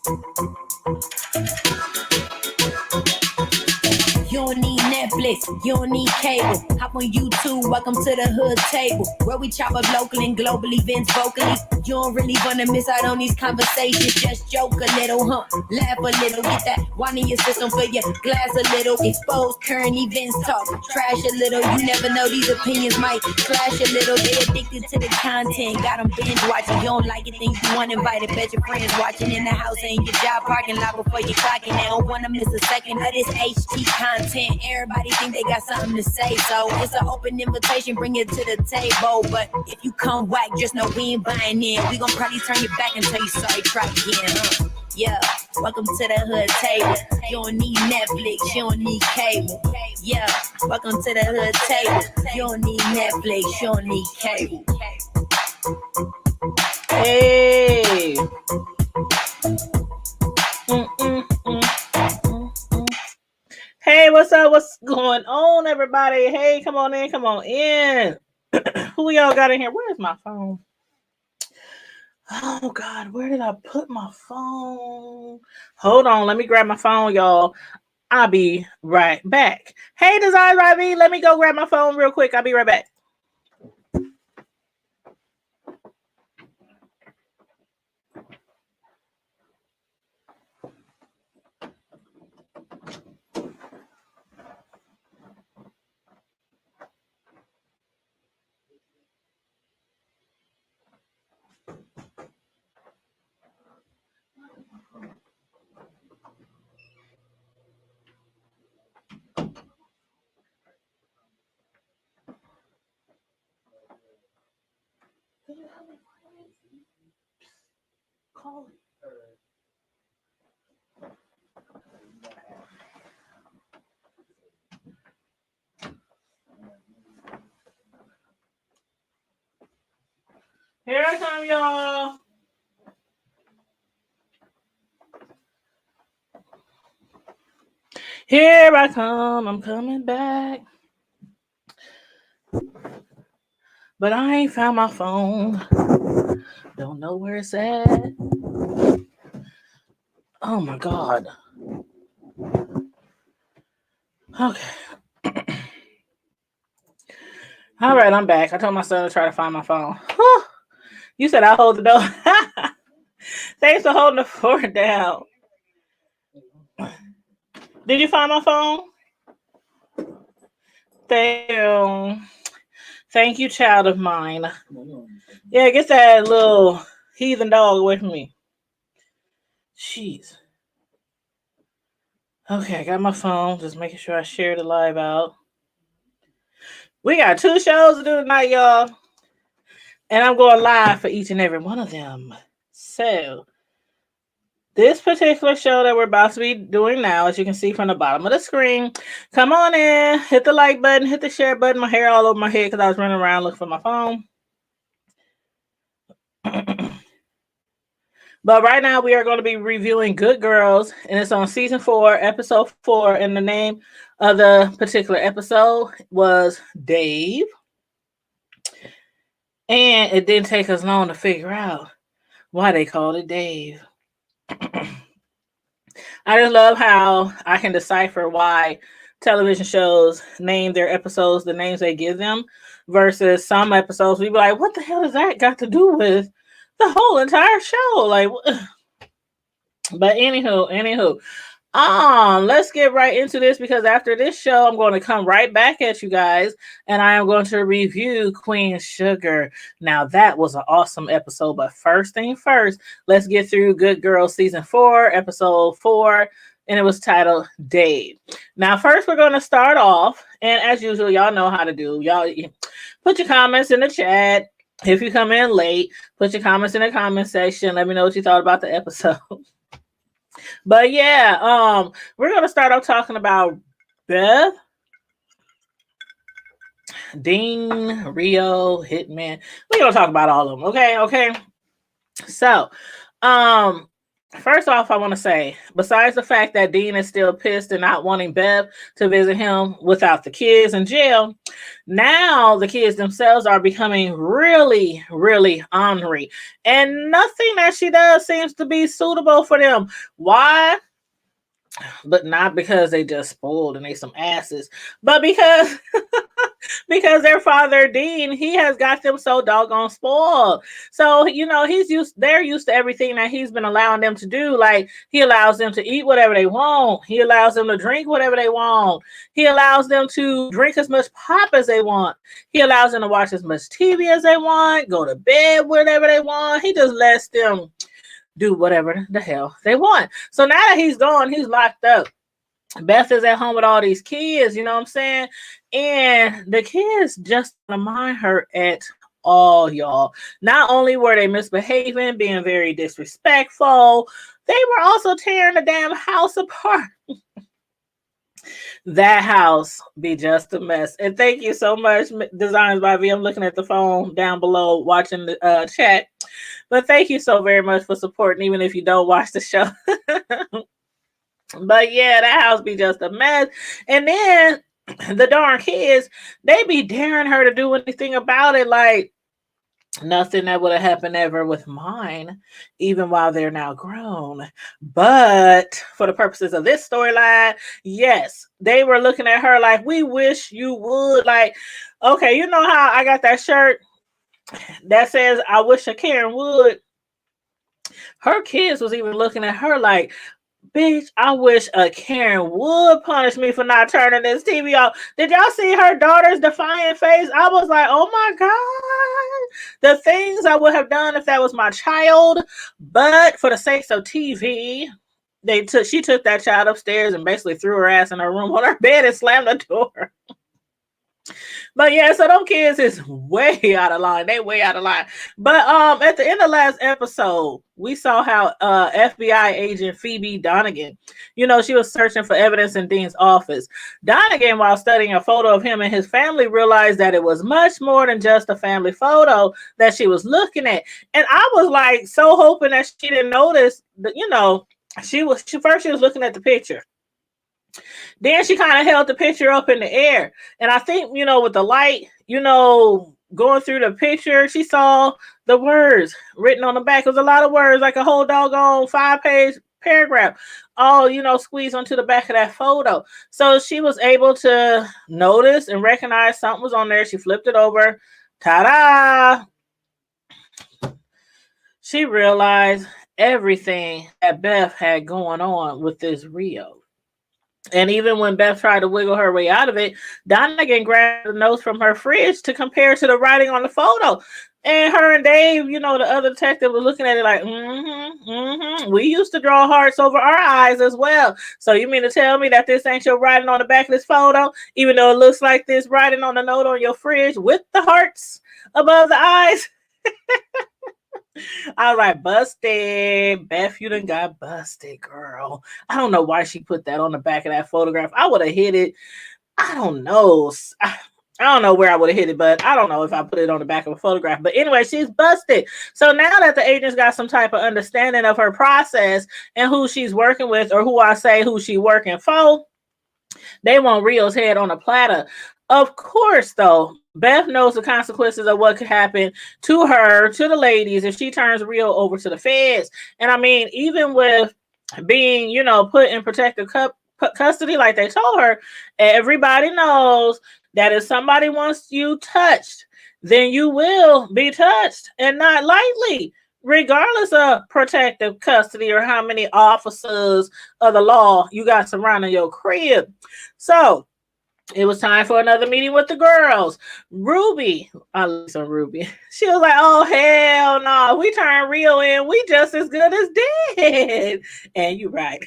You don't need Netflix, you don't need cable. Hop on YouTube, welcome to the hood table, where we chop up local and global events vocally. You don't really wanna miss out on these conversations. Just joke a little, laugh a little, get that wine in your system for your glass a little. Expose current events, talk trash a little. You never know, these opinions might clash a little. They addicted to the content, got them binge watching. You don't like it, then you uninvited. Bet your friends watching in the house and your job parking lot before you clocking. They don't wanna miss a second of this HT content. Everybody think they got something to say, so it's an open invitation, bring it to the table. But if you come whack, just know we ain't buying in. We gon' probably turn your back and tell you sorry, try again, Yeah, welcome to the hood table. You don't need Netflix, you don't need cable. Yeah, welcome to the hood table. You don't need Netflix, you don't need cable. Hey. Hey, what's up? What's going on, everybody? Hey, come on in, come on in. Who y'all got in here? Where's my phone? Oh, God, where did I put my phone? Hold on, let me grab my phone, y'all. I'll be right back. Hey, Design Ravi, let me go grab my phone real quick. I'll be right back. Call it. Here I come, y'all. Here I come. I'm coming back. But I ain't found my phone. Don't know where it's at. Oh, my God. Okay. All right, I'm back. I told my son to try to find my phone. Whew. You said I'll hold the door. Thanks for holding the fort down. Did you find my phone? Thank you, child of mine. Yeah, get that little heathen dog away from me. Jeez. Okay, I got my phone. Just making sure I share the live out. We got 2 shows to do tonight, y'all. And I'm going live for each and every one of them. So, this particular show that we're about to be doing now, as you can see from the bottom of the screen, come on in, hit the like button, hit the share button. My hair all over my head because I was running around looking for my phone. But right now we are going to be reviewing Good Girls, and it's on season 4, episode 4, and the name of the particular episode was Dave. And it didn't take us long to figure out why they called it Dave. I just love how I can decipher why television shows name their episodes the names they give them versus some episodes we be like, what the hell does that got to do with the whole entire show? Like, but anywho, let's get right into this, because after this show, I'm going to come right back at you guys, and I am going to review Queen Sugar. Now, that was an awesome episode, but first thing first, let's get through Good Girls season 4, episode 4, and it was titled Dave. Now, first, we're going to start off, and as usual, y'all know how to do. Y'all put your comments in the chat. If you come in late, put your comments in the comment section. Let me know what you thought about the episode. But yeah, we're gonna start off talking about Beth, Dean, Rio, Hitman. We're gonna talk about all of them. Okay. So, First off, I want to say, besides the fact that Dean is still pissed and not wanting Bev to visit him without the kids in jail, now the kids themselves are becoming really, really ornery. And nothing that she does seems to be suitable for them. Why? But not because they just spoiled and they some asses, but because because their father Dean, he has got them so doggone spoiled. So they're used to everything that he's been allowing them to do. Like he allows them to eat whatever they want. He allows them to drink whatever they want. He allows them to drink as much pop as they want. He allows them to watch as much TV as they want, go to bed whenever they want. He just lets them do whatever the hell they want. So now that he's gone, he's locked up. Beth is at home with all these kids, you know what I'm saying? And the kids just don't mind her at all, y'all. Not only were they misbehaving, being very disrespectful, they were also tearing the damn house apart. That house be just a mess. And thank you so much, Designs by V. I'm looking at the phone down below, watching the chat. But thank you so very much for supporting, even if you don't watch the show. But yeah, that house be just a mess. And then the darn kids, they be daring her to do anything about it. Like nothing that would have happened ever with mine, even while they're now grown. But for the purposes of this storyline, yes, they were looking at her like, we wish you would. Like, okay, you know how I got that shirt that says, I wish a Karen would? Her kids was even looking at her like, bitch, I wish a Karen would punish me for not turning this TV off. Did y'all see her daughter's defiant face? I was like, oh my God. The things I would have done if that was my child. But for the sake of TV, she took that child upstairs and basically threw her ass in her room on her bed and slammed the door. But yeah, so them kids is way out of line. They way out of line. But at the end of last episode, we saw how FBI agent Phoebe Donegan, she was searching for evidence in Dean's office. Donegan, while studying a photo of him and his family, realized that it was much more than just a family photo that she was looking at. And I was like so hoping that she didn't notice that, she was looking at the picture. Then she kind of held the picture up in the air. And I think, with the light, going through the picture, she saw the words written on the back. It was a lot of words, like a whole doggone 5-page paragraph, all, squeezed onto the back of that photo. So she was able to notice and recognize something was on there. She flipped it over. Ta-da! She realized everything that Beth had going on with this Rio. And even when Beth tried to wiggle her way out of it, Donegan grabbed the notes from her fridge to compare to the writing on the photo. And her and Dave, the other detective, was looking at it like, we used to draw hearts over our eyes as well. So you mean to tell me that this ain't your writing on the back of this photo, even though it looks like this writing on the note on your fridge with the hearts above the eyes? I was like, busted. Beth, you done got busted, girl. I don't know why she put that on the back of that photograph. I would have hit it. I don't know. I don't know where I would have hit it, but I don't know if I put it on the back of a photograph. But anyway, she's busted. So now that the agents got some type of understanding of her process and who she's working with, or who she working for, they want Rio's head on a platter. Of course, though, Beth knows the consequences of what could happen to her, to the ladies, if she turns Rio over to the feds. And I mean, even with being, put in protective custody, like they told her, everybody knows that if somebody wants you touched, then you will be touched, and not lightly, regardless of protective custody or how many officers of the law you got surrounding your crib. So it was time for another meeting with the girls. Ruby, I listen, Ruby. She was like, oh, hell no. We turn Rio in. We just as good as dead. And you're right.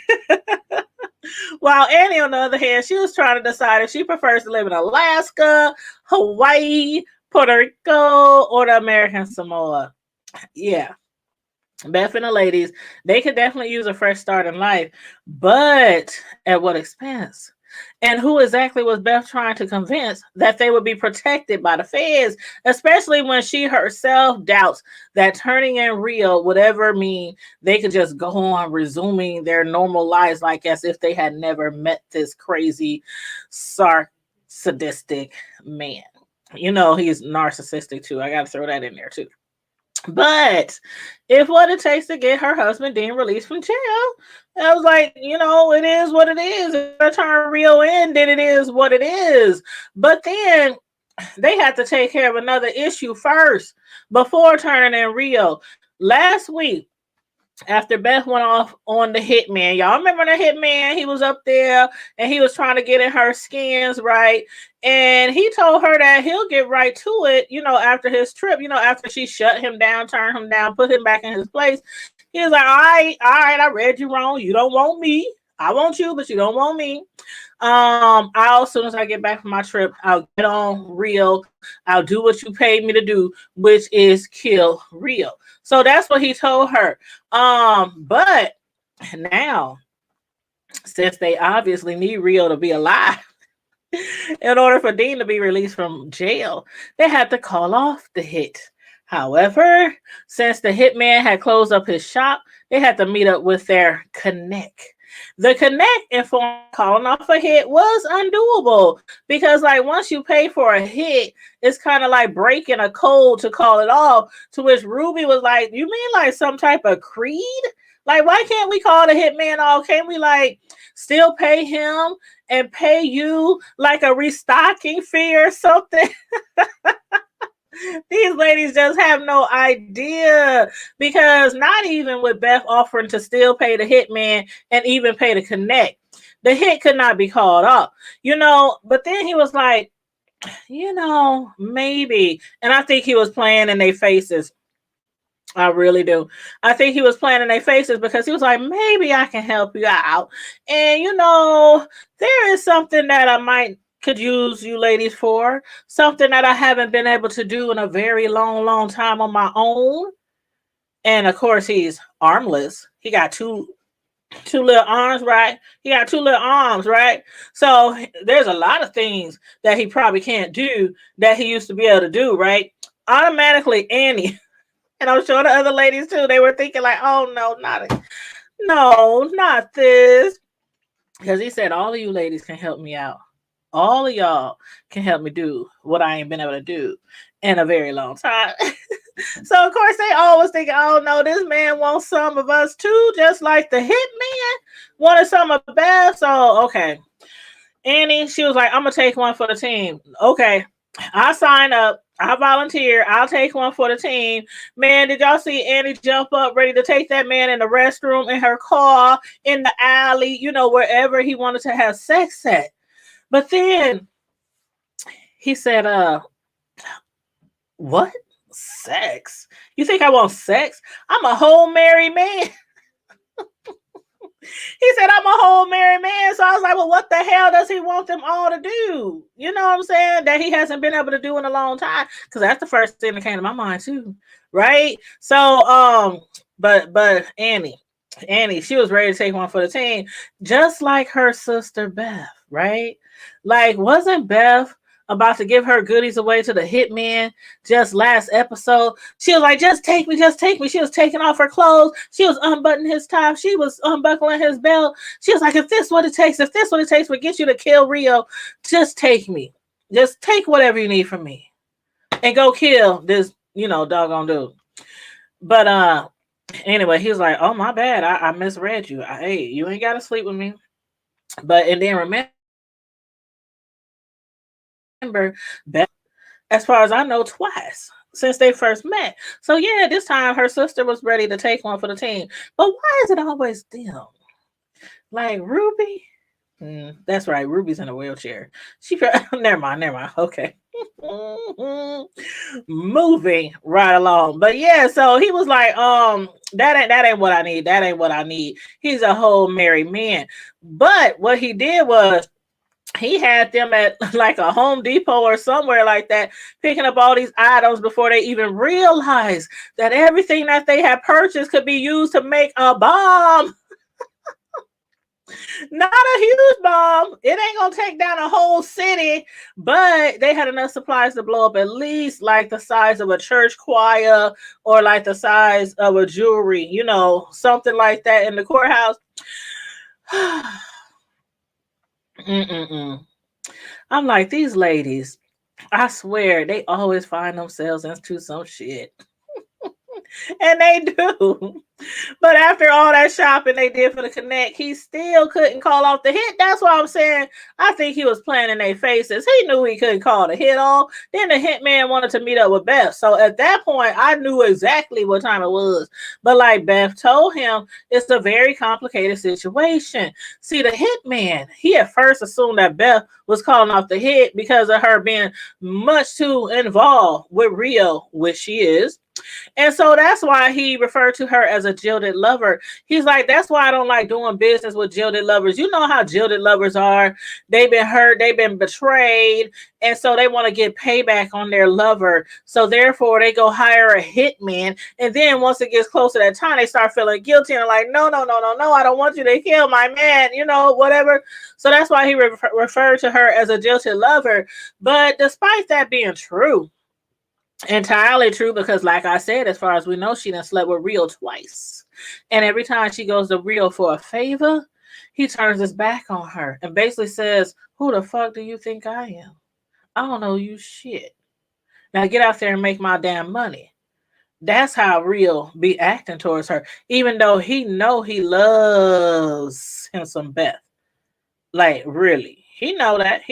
While Annie, on the other hand, she was trying to decide if she prefers to live in Alaska, Hawaii, Puerto Rico, or the American Samoa. Yeah. Beth and the ladies, they could definitely use a fresh start in life. But at what expense? And who exactly was Beth trying to convince that they would be protected by the feds, especially when she herself doubts that turning in Rio would ever mean they could just go on resuming their normal lives like as if they had never met this crazy, sadistic man. You know, he's narcissistic too. I got to throw that in there too. But if what it takes to get her husband Dean released from jail, I was like, you know, it is what it is. If I turn Rio in, then it is what it is. But then they had to take care of another issue first before turning in Rio. Last week, after Beth went off on the hitman, y'all remember the hitman? He was up there and he was trying to get in her skins, right? And he told her that he'll get right to it, you know, after his trip, you know, after she shut him down, turned him down, put him back in his place. He was like, all right, I read you wrong. You don't want me. I want you, but you don't want me. As soon as I get back from my trip, I'll get on Rio. I'll do what you paid me to do, which is kill Rio. So that's what he told her. But now, since they obviously need Rio to be alive in order for Dean to be released from jail, they had to call off the hit. However, since the hitman had closed up his shop, they had to meet up with their connect. The connect informed calling off a hit was undoable because, like, once you pay for a hit, it's kind of like breaking a code to call it off. To which Ruby was like, "You mean like some type of creed? Like, why can't we call the hitman off? Can't we like still pay him and pay you like a restocking fee or something?" These ladies just have no idea because not even with Beth offering to still pay the hitman and even pay the connect, the hit could not be called off, you know. But then he was like, you know, maybe. And I think he was playing in their faces. I really do. I think he was playing in their faces because he was like, maybe I can help you out. And, you know, there is something that I might could use you ladies for, something that I haven't been able to do in a very long time on my own. And of course, he's armless. He got two little arms, right? He got two little arms, right? So there's a lot of things that he probably can't do that he used to be able to do, right? Automatically, Annie, and I'm sure the other ladies too, they were thinking like, oh no, not this. Because he said, all of you ladies can help me out. All of y'all can help me do what I ain't been able to do in a very long time. So, of course, they always think, oh, no, this man wants some of us too, just like the hitman wanted some of Beth. So, okay. Annie, she was like, I'm going to take one for the team. Okay. I sign up. I volunteer. I'll take one for the team. Man, did y'all see Annie jump up ready to take that man in the restroom, in her car, in the alley, you know, wherever he wanted to have sex at? But then he said, what? Sex? You think I want sex? I'm a whole married man. He said, I'm a whole married man. So I was like, well, what the hell does he want them all to do? You know what I'm saying? That he hasn't been able to do in a long time. Because that's the first thing that came to my mind too. Right? So, but Annie, she was ready to take one for the team, just like her sister Beth, right? Like, wasn't Beth about to give her goodies away to the hitman just last episode? She was like, just take me. She was taking off her clothes. She was unbuttoning his top. She was unbuckling his belt. She was like, if this what it takes to get you to kill Rio, just take me. Just take whatever you need from me and go kill this, you know, doggone dude. But anyway, he was like, oh, my bad. I misread you. Hey, you ain't got to sleep with me. But, and then remember, Beth, as far as I know, twice since they first met. So yeah, this time her sister was ready to take one for the team. But why is it always them? Like Ruby? That's right. Ruby's in a wheelchair. She never mind. Okay. Moving right along. But yeah, so he was like, that ain't what I need. That ain't what I need. He's a whole married man. But what he did was he had them at like a Home Depot or somewhere like that, picking up all these items before they even realized that everything that they had purchased could be used to make a bomb. Not a huge bomb. It ain't gonna take down a whole city, but they had enough supplies to blow up at least like the size of a church choir or like the size of a jewelry, something like that in the courthouse. Mm-mm-mm. I'm like, these ladies, I swear, they always find themselves into some shit. And they do. But after all that shopping they did for the Connect, he still couldn't call off the hit. That's why I'm saying I think he was playing in their faces. He knew he couldn't call the hit off. Then the hitman wanted to meet up with Beth. So at that point, I knew exactly what time it was. But like Beth told him, it's a very complicated situation. See, the hitman, he at first assumed that Beth was calling off the hit because of her being much too involved with Rio, which she is. And so that's why he referred to her as a jilted lover. He's like, that's why I don't like doing business with jilted lovers. You know how jilted lovers are. They've been hurt, they've been betrayed, and so they want to get payback on their lover. So therefore, they go hire a hitman. And then once it gets close to that time, they start feeling guilty and like, no, I don't want you to kill my man, whatever. So that's why he referred to her as a jilted lover. But despite that being true, entirely true, because like I said, as far as we know, she done slept with Rio twice. And every time she goes to Rio for a favor, he turns his back on her and basically says, who the fuck do you think I am? I don't know you shit. Now get out there and make my damn money. That's how Rio be acting towards her, even though he know he loves him some Beth. Like, really. He know that.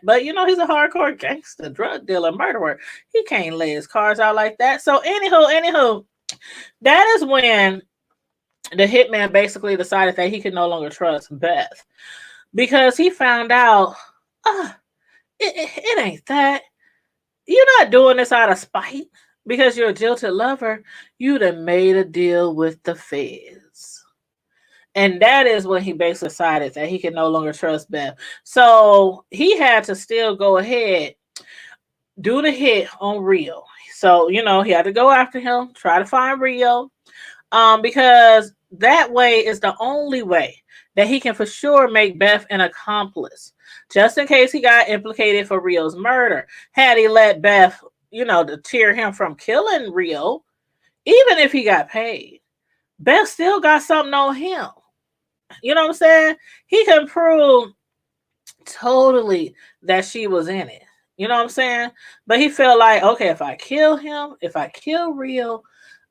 But he's a hardcore gangster, drug dealer, murderer. He can't lay his cards out like that. So anywho, that is when the hitman basically decided that he could no longer trust Beth. Because he found out, it ain't that. You're not doing this out of spite because you're a jilted lover. You'd have made a deal with the feds. And that is when he basically decided that he could no longer trust Beth. So he had to still go ahead, do the hit on Rio. So, he had to go after him, try to find Rio, because that way is the only way that he can for sure make Beth an accomplice, just in case he got implicated for Rio's murder. Had he let Beth, deter him from killing Rio, even if he got paid, Beth still got something on him. You know what I'm saying? He can prove totally that she was in it. You know what I'm saying? But he felt like, okay, if I kill him, if I kill Rio,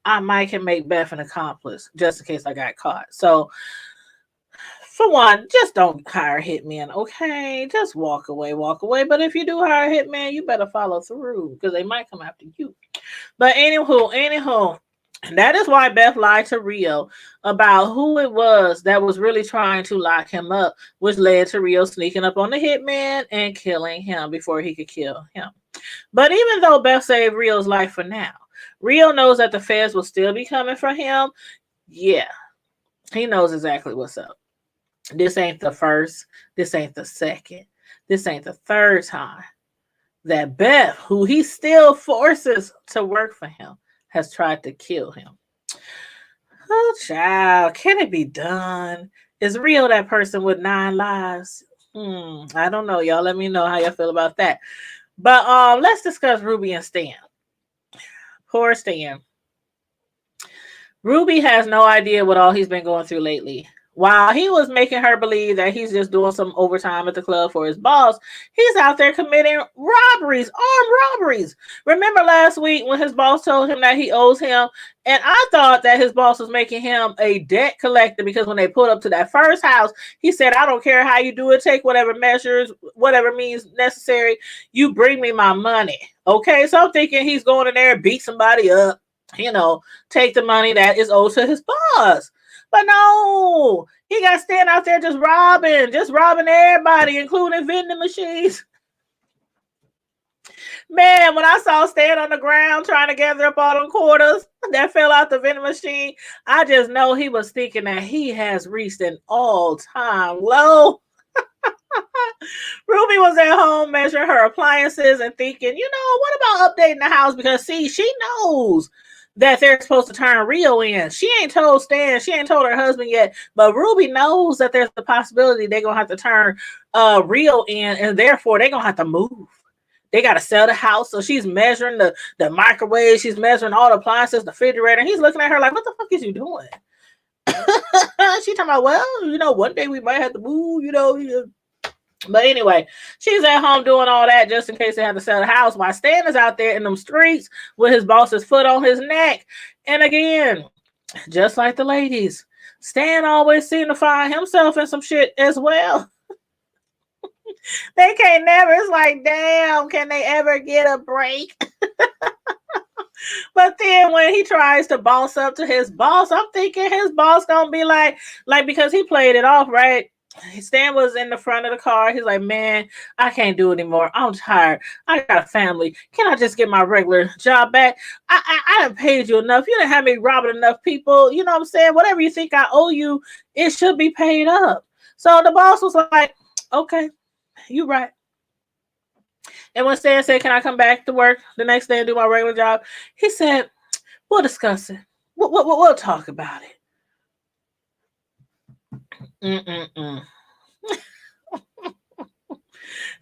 I might can make Beth an accomplice just in case I got caught. So, for one, just don't hire hitmen, okay? Just walk away. But if you do hire a hitman, you better follow through because they might come after you. But anywho, that is why Beth lied to Rio about who it was that was really trying to lock him up, which led to Rio sneaking up on the hitman and killing him before he could kill him. But even though Beth saved Rio's life for now, Rio knows that the feds will still be coming for him. Yeah, he knows exactly what's up. This ain't the first, this ain't the second, this ain't the third time that Beth, who he still forces to work for him, has tried to kill him. Oh, child, can it be done? Is Rio that person with 9 lives? I don't know, y'all. Let me know how y'all feel about that. But let's discuss Ruby and Stan. Poor Stan. Ruby has no idea what all he's been going through lately. While he was making her believe that he's just doing some overtime at the club for his boss, he's out there committing robberies, armed robberies. Remember last week when his boss told him that he owes him? And I thought that his boss was making him a debt collector because when they pulled up to that first house, he said, I don't care how you do it. Take whatever measures, whatever means necessary. You bring me my money. Okay, so I'm thinking he's going in there and beat somebody up, take the money that is owed to his boss. But no, he got to stand out there just robbing everybody, including vending machines. Man, when I saw Stan on the ground trying to gather up all them quarters that fell out the vending machine, I just know he was thinking that he has reached an all-time low. Ruby was at home measuring her appliances and thinking, what about updating the house? Because, see, she knows that they're supposed to turn Rio in. She ain't told Stan, she ain't told her husband yet, but Ruby knows that there's the possibility they're gonna have to turn Rio in, and therefore they're gonna have to move. They gotta sell the house. So she's measuring the microwave, she's measuring all the appliances, the refrigerator, and he's looking at her like, what the fuck is you doing? She talking about, well, one day we might have to move, But anyway, she's at home doing all that just in case they have to sell the house, while Stan is out there in them streets with his boss's foot on his neck. And again, just like the ladies, Stan always seemed to find himself in some shit as well. They can't never, it's like, damn, can they ever get a break? But then when he tries to boss up to his boss, I'm thinking his boss gonna be like because he played it off, right? Stan was in the front of the car. He's like, man, I can't do it anymore. I'm tired. I got a family. Can I just get my regular job back? I done paid you enough. You didn't have me robbing enough people. You know what I'm saying? Whatever you think I owe you, it should be paid up. So the boss was like, okay, you right. And when Stan said, can I come back to work the next day and do my regular job? He said, we'll discuss it. We'll talk about it.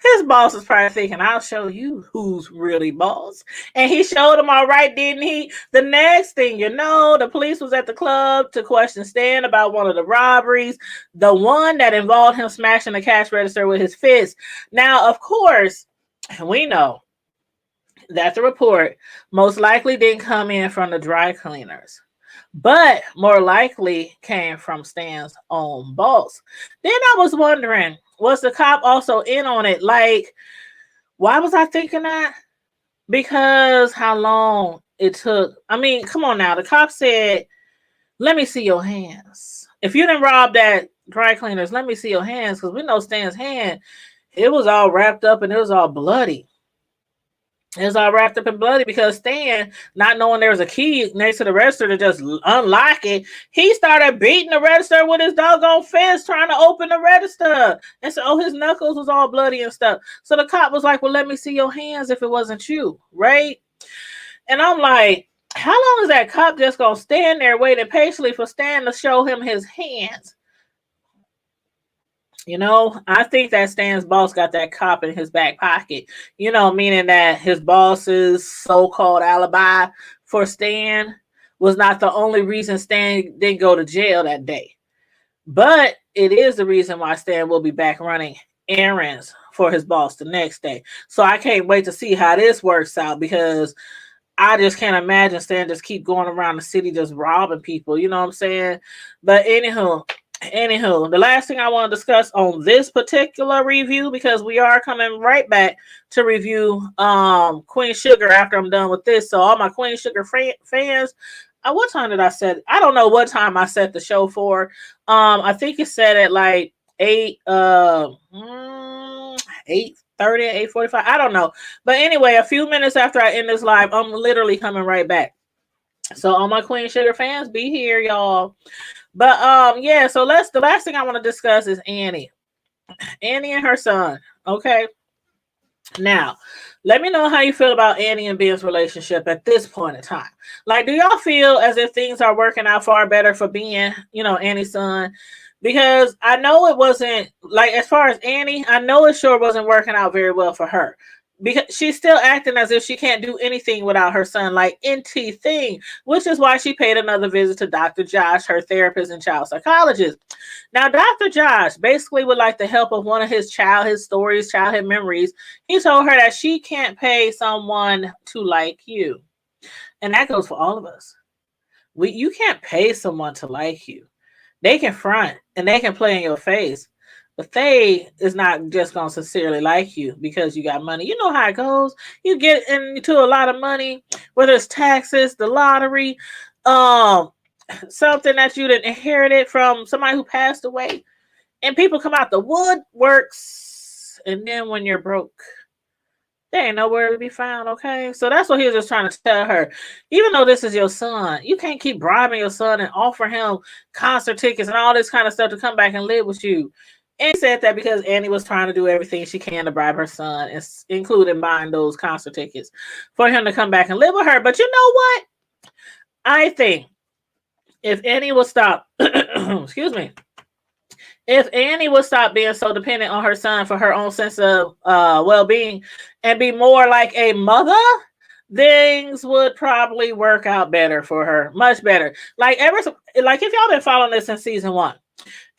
His boss is probably thinking, I'll show you who's really boss. And he showed him all right, didn't he? The next thing you know, the police was at the club to question Stan about one of the robberies, the one that involved him smashing the cash register with his fist. Now, of course, we know that the report most likely didn't come in from the dry cleaners, but more likely came from Stan's own boss. Then I was wondering, was the cop also in on it? Like, why was I thinking that? Because how long it took. I mean, come on now. The cop said, let me see your hands. If you didn't rob that dry cleaners, let me see your hands, because we know Stan's hand, it was all wrapped up and it was all bloody. It was all wrapped up and bloody because Stan, not knowing there was a key next to the register to just unlock it, he started beating the register with his doggone fist trying to open the register. And so his knuckles was all bloody and stuff. So the cop was like, well, let me see your hands if it wasn't you, right? And I'm like, how long is that cop just going to stand there waiting patiently for Stan to show him his hands? I think that Stan's boss got that cop in his back pocket, meaning that his boss's so-called alibi for Stan was not the only reason Stan didn't go to jail that day. But it is the reason why Stan will be back running errands for his boss the next day. So I can't wait to see how this works out, because I just can't imagine Stan just keep going around the city just robbing people. You know what I'm saying? But anywho, the last thing I want to discuss on this particular review, because we are coming right back to review Queen Sugar after I'm done with this. So all my Queen Sugar fans, what time did I set? I don't know what time I set the show for. I think it set at like 8:30, 8:45. I don't know. But anyway, a few minutes after I end this live, I'm literally coming right back. So all my Queen Sugar fans, be here, y'all. But yeah, so the last thing I want to discuss is Annie and her son. Okay. Now, let me know how you feel about Annie and Ben's relationship at this point in time. Like, do y'all feel as if things are working out far better for Ben, Annie's son? Because I know it wasn't, like, as far as Annie, I know it sure wasn't working out very well for her. Because she's still acting as if she can't do anything without her son, like NT thing, which is why she paid another visit to Dr. Josh, her therapist and child psychologist. Now, Dr. Josh, basically with like the help of one of his childhood stories, childhood memories, he told her that she can't pay someone to like you. And that goes for all of us. You can't pay someone to like you. They can front and they can play in your face, but they is not just going to sincerely like you because you got money. You know how it goes. You get into a lot of money, whether it's taxes, the lottery, something that you didn't inherited from somebody who passed away, and people come out the woodworks, and then when you're broke, they ain't nowhere to be found, okay? So that's what he was just trying to tell her. Even though this is your son, you can't keep bribing your son and offer him concert tickets and all this kind of stuff to come back and live with you. And he said that because Annie was trying to do everything she can to bribe her son, including buying those concert tickets for him to come back and live with her. But you know what? I think if Annie would stop, excuse me, if Annie would stop being so dependent on her son for her own sense of well-being and be more like a mother, things would probably work out better for her, much better. Like like if y'all been following this since season 1,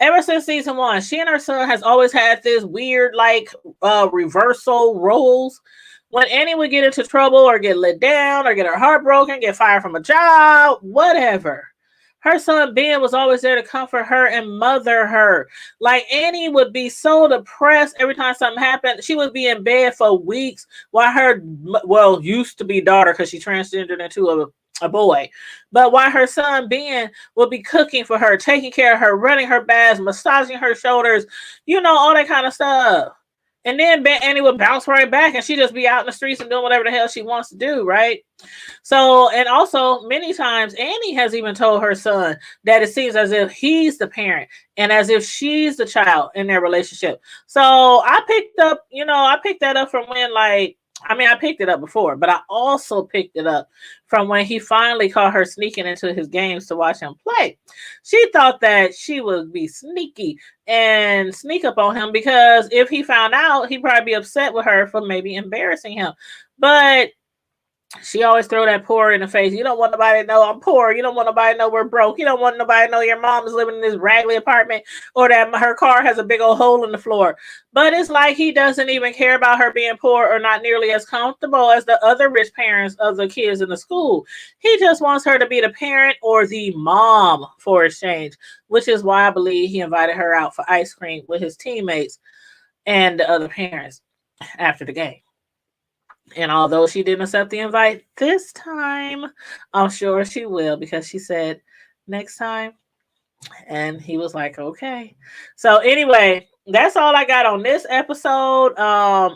ever since season 1, she and her son has always had this weird like reversal roles. When Annie would get into trouble or get let down or get her heart broken, get fired from a job, whatever, her son Ben was always there to comfort her and mother her. Like Annie would be so depressed every time something happened. She would be in bed for weeks while her, well, used to be daughter because she transgendered into a boy. But while her son Ben would be cooking for her, taking care of her, running her baths, massaging her shoulders, all that kind of stuff. And then Annie would bounce right back and she'd just be out in the streets and doing whatever the hell she wants to do, right? So, and also many times Annie has even told her son that it seems as if he's the parent and as if she's the child in their relationship. So I picked that up from when I picked it up before, but I also picked it up from when he finally caught her sneaking into his games to watch him play. She thought that she would be sneaky and sneak up on him because if he found out, he'd probably be upset with her for maybe embarrassing him. But she always throw that poor in the face. You don't want nobody to know I'm poor. You don't want nobody to know we're broke. You don't want nobody to know your mom is living in this raggedy apartment or that her car has a big old hole in the floor. But it's like he doesn't even care about her being poor or not nearly as comfortable as the other rich parents of the kids in the school. He just wants her to be the parent or the mom for exchange, which is why I believe he invited her out for ice cream with his teammates and the other parents after the game. And although she didn't accept the invite this time, I'm sure she will because she said next time. And he was like, okay. So anyway, that's all I got on this episode.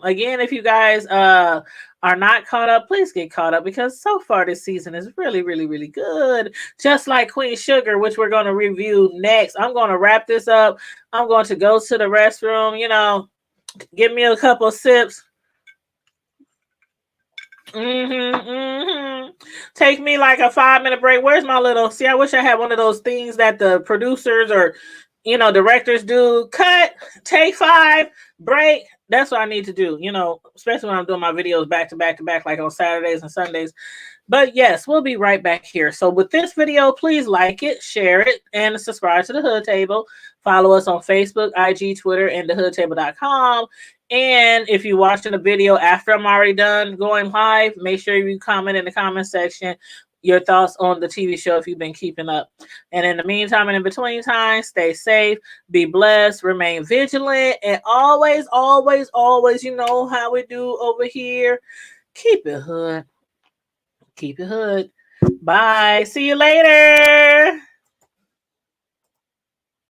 Again, if you guys are not caught up, please get caught up because so far this season is really, really, really good. Just like Queen Sugar, which we're going to review next. I'm going to wrap this up. I'm going to go to the restroom, give me a couple sips. Take me like a 5-minute break. Where's my little? See, I wish I had one of those things that the producers or directors do. Cut, take 5, break. That's what I need to do. Especially when I'm doing my videos back to back to back, like on Saturdays and Sundays. But yes, we'll be right back here. So with this video, please like it, share it, and subscribe to the Hood Table. Follow us on Facebook, IG, Twitter, and thehoodtable.com. And if you're watching the video after I'm already done going live, make sure you comment in the comment section your thoughts on the TV show if you've been keeping up. And in the meantime and in between time, stay safe, be blessed, remain vigilant, and always, always, always, you know how we do over here, keep it hood. Keep it hood. Bye. See you later.